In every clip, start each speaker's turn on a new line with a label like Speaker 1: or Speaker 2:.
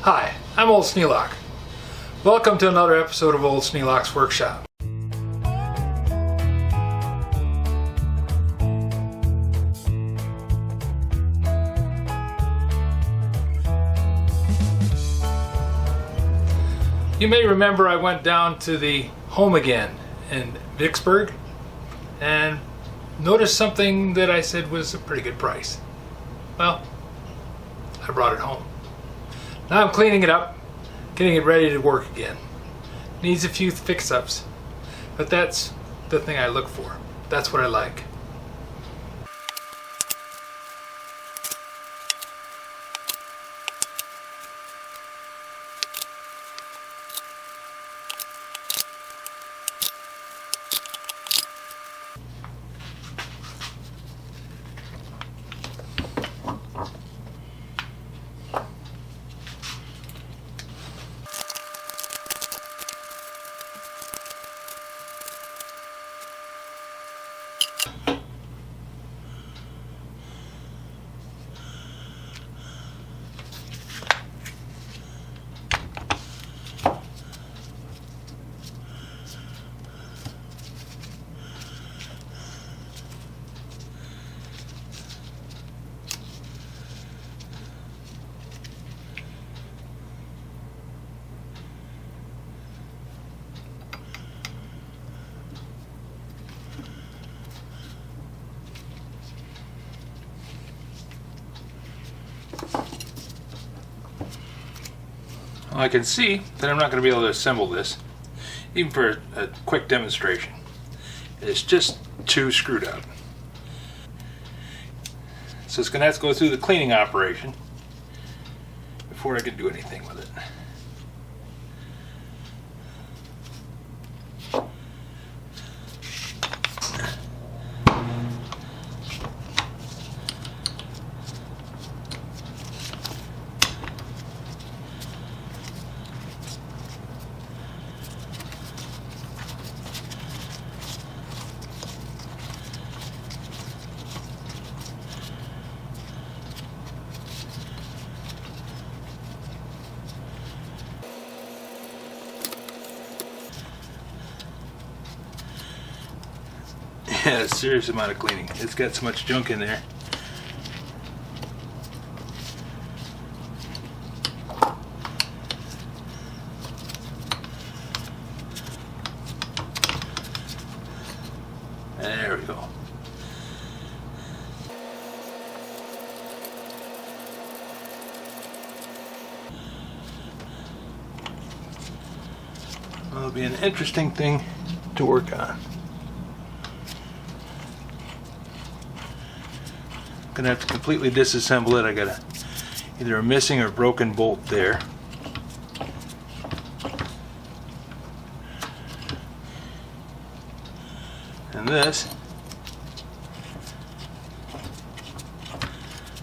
Speaker 1: Hi, I'm Old Sneelock. Welcome to another episode of Old Sneelock's Workshop. You may remember I went down to the home again in Vicksburg and noticed something that I said was a pretty good price. Well, I brought it home. Now I'm cleaning it up, getting it ready to work again. Needs a few fix-ups, but that's the thing I look for. That's what I like. Well, I can see that I'm not going to be able to assemble this, even for a quick demonstration. It's just too screwed up. So it's going to have to go through the cleaning operation before I can do anything with it. Yeah, a serious amount of cleaning. It's got so much junk in there. There we go. Well, it'll be an interesting thing to work on. Gonna have to completely disassemble it. I got either a missing or broken bolt there. And this,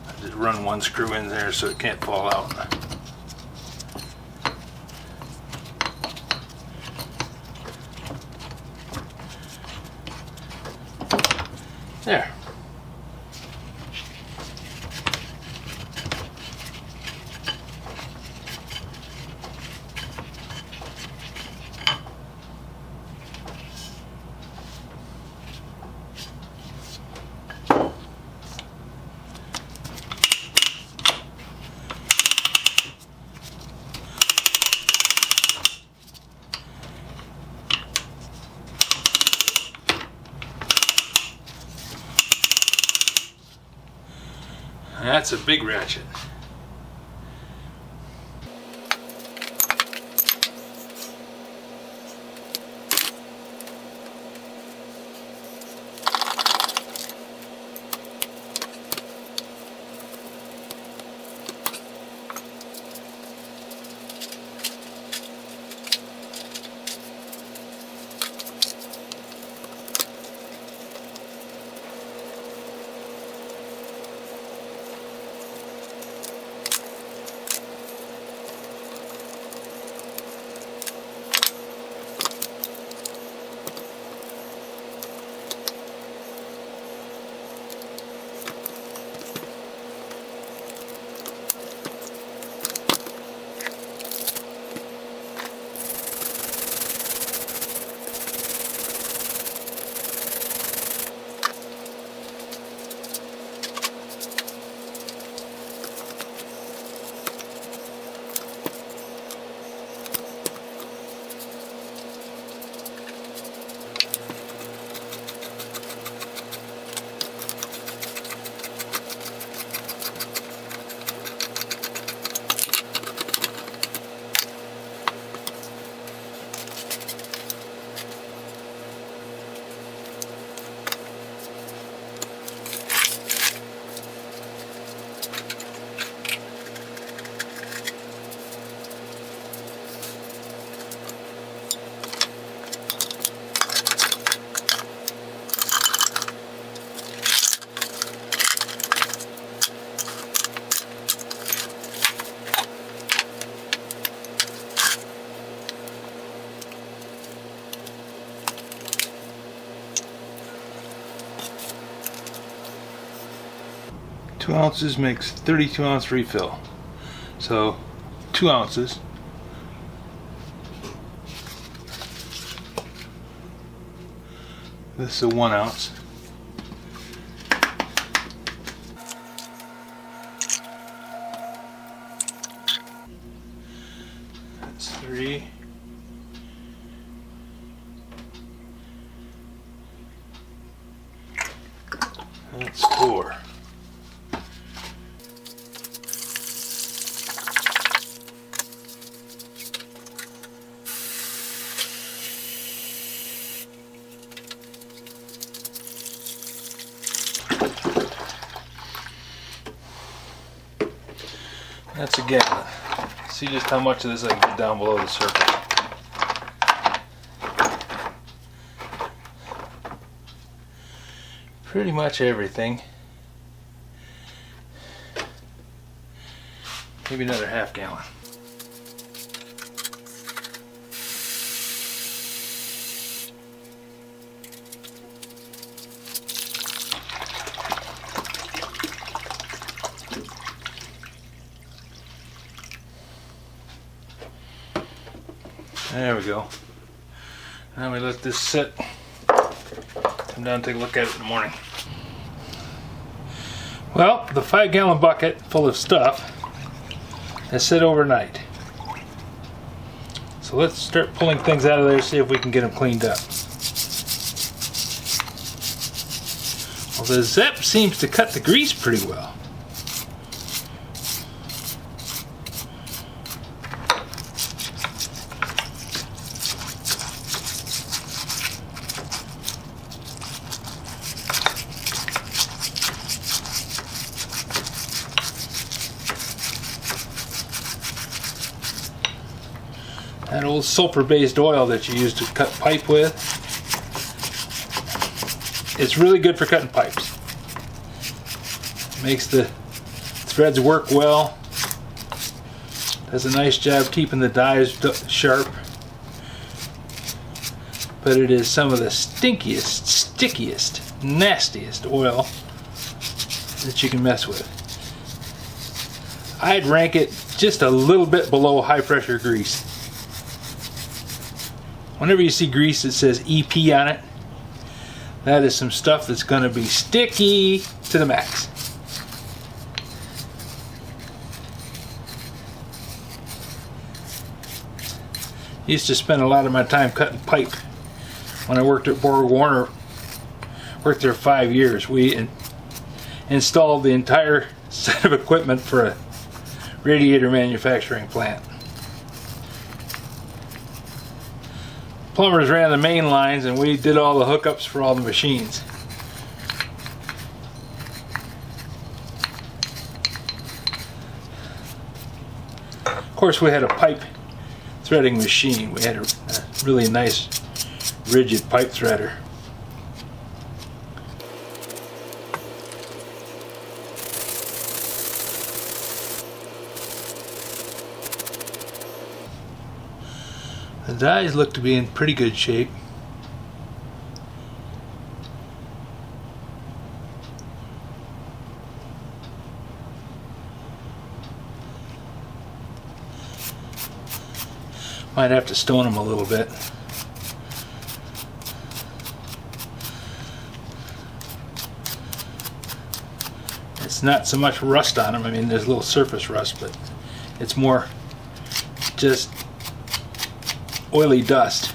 Speaker 1: I just run one screw in there so it can't fall out. There. That's a big ratchet. 2 ounces makes 32 ounce refill. So 2 ounces. This is a 1 ounce. That's 3. That's 4. That's again. See just how much of this I can get down below the surface. Pretty much everything. Maybe another half gallon. There we go. Now we let this sit. Come down and take a look at it in the morning. Well, the 5-gallon bucket full of stuff has sit overnight. So let's start pulling things out of there, see if we can get them cleaned up. Well, the Zep seems to cut the grease pretty well. That old sulfur-based oil that you use to cut pipe with, it's really good for cutting pipes. Makes the threads work well. Does a nice job keeping the dies sharp. But it is some of the stinkiest, stickiest, nastiest oil that you can mess with. I'd rank it just a little bit below high pressure grease. Whenever you see grease that says EP on it, that is some stuff that's going to be sticky to the max. Used to spend a lot of my time cutting pipe. When I worked at Borg Warner, worked there 5 years, we installed the entire set of equipment for a radiator manufacturing plant. Plumbers ran the main lines and we did all the hookups for all the machines. Of course, we had a pipe threading machine. We had a really nice rigid pipe threader. The dies look to be in pretty good shape. Might have to stone them a little bit. It's not so much rust on them. I mean, there's a little surface rust, but it's more just oily dust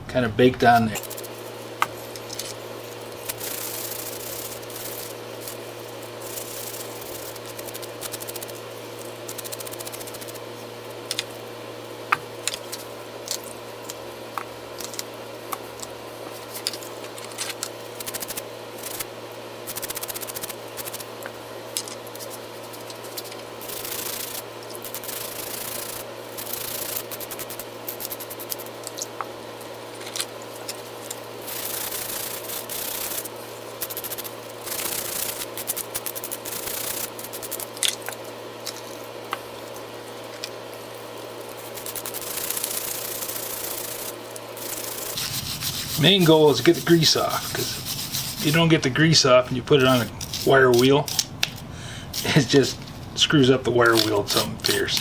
Speaker 1: kind of baked on there. Main goal is to get the grease off, because if you don't get the grease off and you put it on a wire wheel, it just screws up the wire wheel so it appears.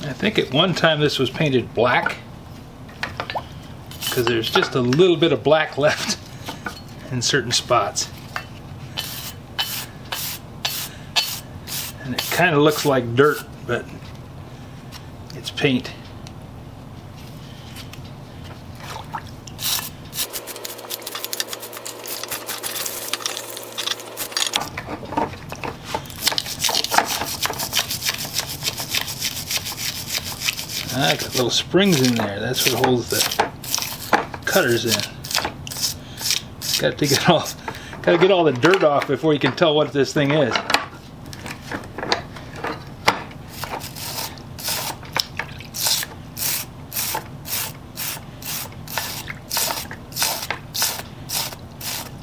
Speaker 1: I think at one time this was painted black because there's just a little bit of black left in certain spots. And it kind of looks like dirt, but it's paint. I got little springs in there. That's what holds the cutters in. Got to get all the dirt off before you can tell what this thing is.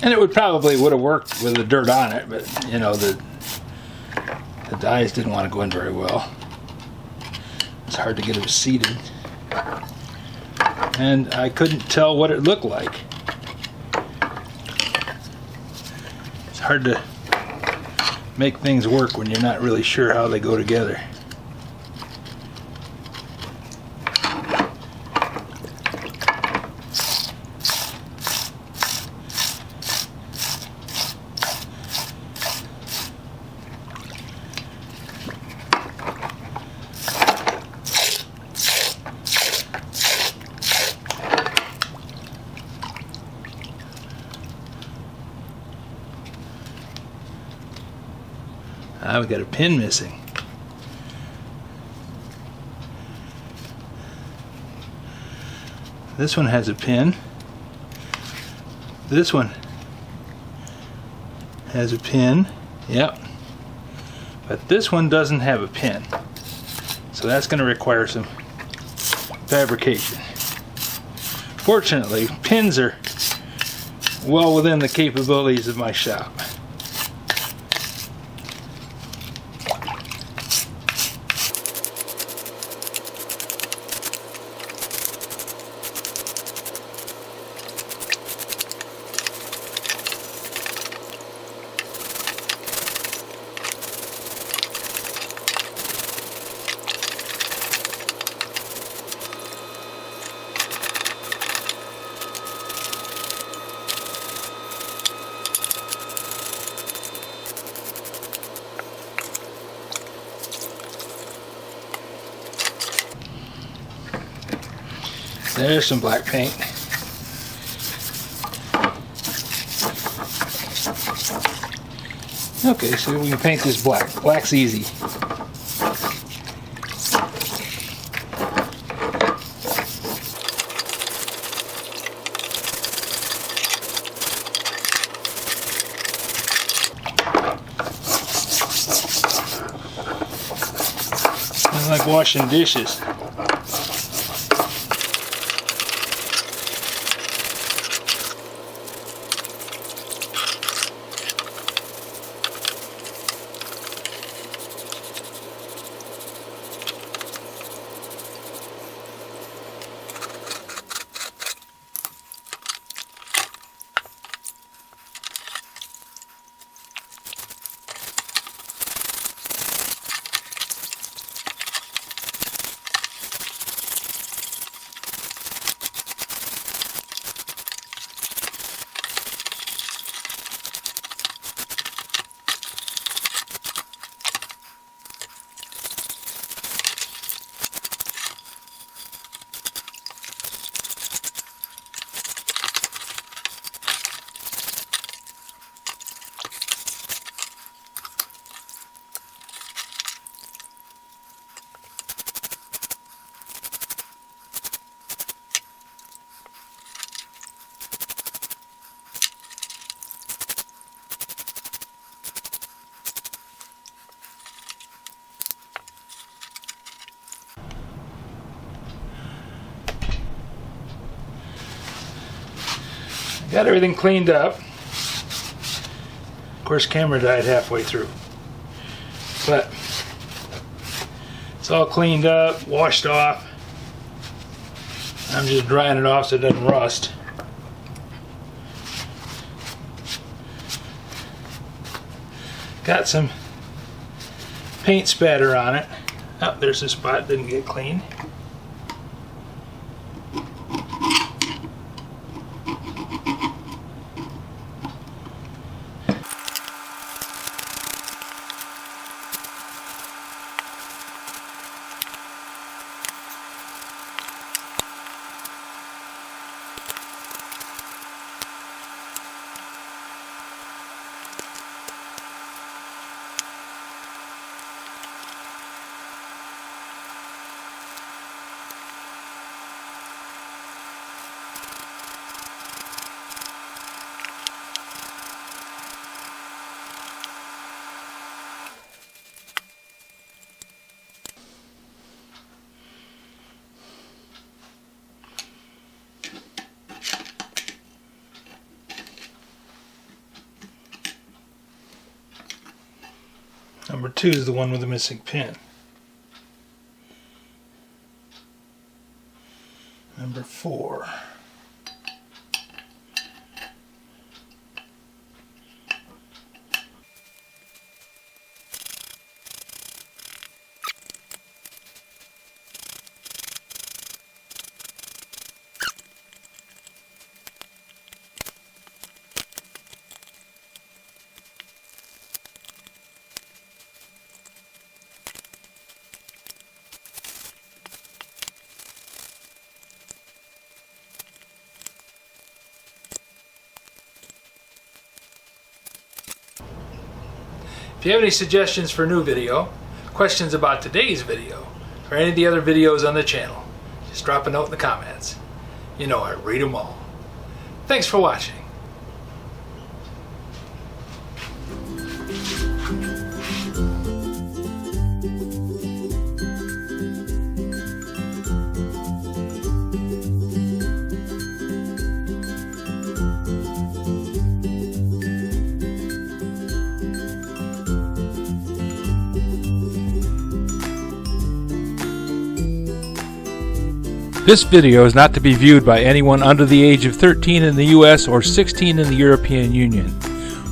Speaker 1: And it would have worked with the dirt on it, but you know the dies didn't want to go in very well. It's hard to get it seated, and I couldn't tell what it looked like. It's hard to make things work when you're not really sure how they go together. I've got a pin missing. This one has a pin. This one has a pin. Yep. But this one doesn't have a pin. So that's going to require some fabrication. Fortunately, pins are well within the capabilities of my shop. There's some black paint. Okay, so we can paint this black. Black's easy. It's like washing dishes. Got everything cleaned up. Of course, camera died halfway through. But it's all cleaned up, washed off. I'm just drying it off so it doesn't rust. Got some paint spatter on it. Oh, there's a spot, didn't get cleaned. Number 2 is the one with the missing pin. Number 4. If you have any suggestions for a new video, questions about today's video, or any of the other videos on the channel, just drop a note in the comments. You know I read them all. Thanks for watching.
Speaker 2: This video is not to be viewed by anyone under the age of 13 in the U.S. or 16 in the European Union,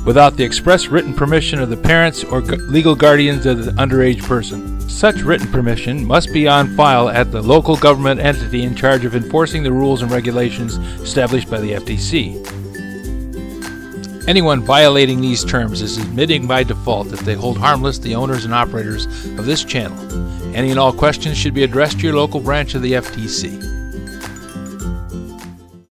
Speaker 2: without the express written permission of the parents or legal guardians of the underage person. Such written permission must be on file at the local government entity in charge of enforcing the rules and regulations established by the FTC. Anyone violating these terms is admitting by default that they hold harmless the owners and operators of this channel. Any and all questions should be addressed to your local branch of the FTC.